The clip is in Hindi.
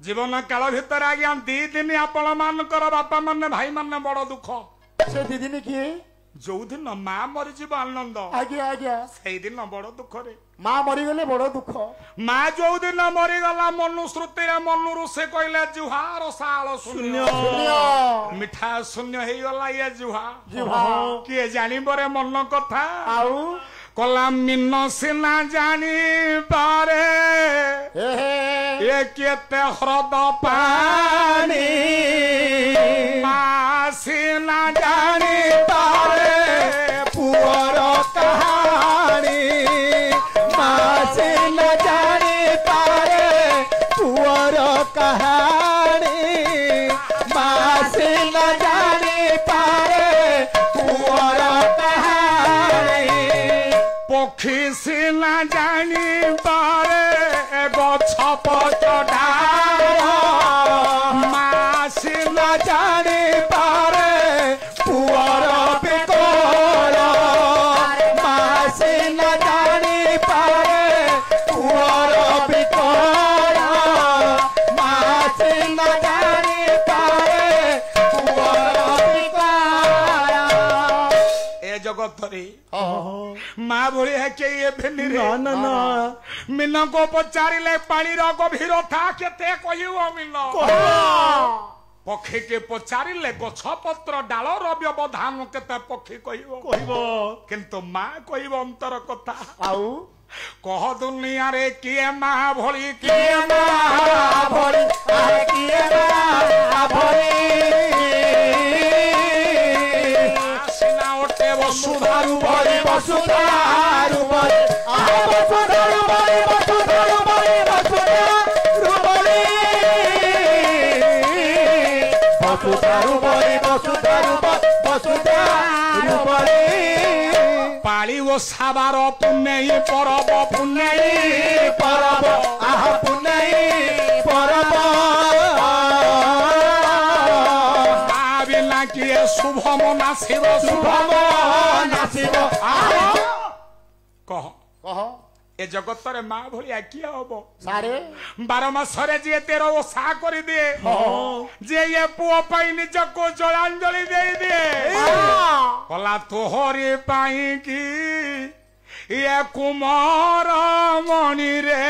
जीवन काल भितर आज्ञा दी दिन आपण मानकर बापा माने भाई माने बड़ दुख से दी दिन किए जो दिन माँ मरीज आनंद आज्ञा आज्ञा से दिन बड़ दुख रे माँ मरीगले बड़ दुख माँ जो दिन मरीगला मनु श्रुति मनु से कहले जुहार साल शून्य मिठा शून्य हो गला ये जुहा किए जानी बरे मन कथा आउ कला मिन सिना जानी पारे ये केते ह्रद पानी माँ सिना जानी पारे पुअर कहानी माँ सिना जानी पारे पुअर कहानी माँ सिना जानी पारे पुअर कहानी पक्षी सिना जानी पारे गछ पचडा माँ सिना जानी पारे पुअर बेकर माँ सिना जानी पारे पुअर बेकर माँ सिना जानी पारे पुअर बेकर ए जगत रे माँ भली है के ये भेली रे ना ना मीना को पचारिले पानी रो गभीर था केते कहियो मीना पक्षी के पचारिले गछ पत्र डाल रो व्यवधान केते पक्षी कहियो किंतु माँ कहियो अंतर कथा आउ कह दुनिया रे किए माँ भली किए माँ भली किए माँ भली सिना उठे वसुधारु भली वसुधारु भली वसुधारु भली वसुधारु भली वसुधारु भली वसुधारु भली वसुधारु वसुधारु भली पाली वो साबार पुण्य परब पुण्य परब आह पुण्य परब बिना किए शुभम नासिब शुभम नासिब कह कह ए जगत रे माँ भलिया किए हम सारे 12 मासरे जी 13 ओषा कर दिए जे ये पुओ पाई निज को जलांजलि दे दिए कला तोहरी पाई की ये कुमार मणि रे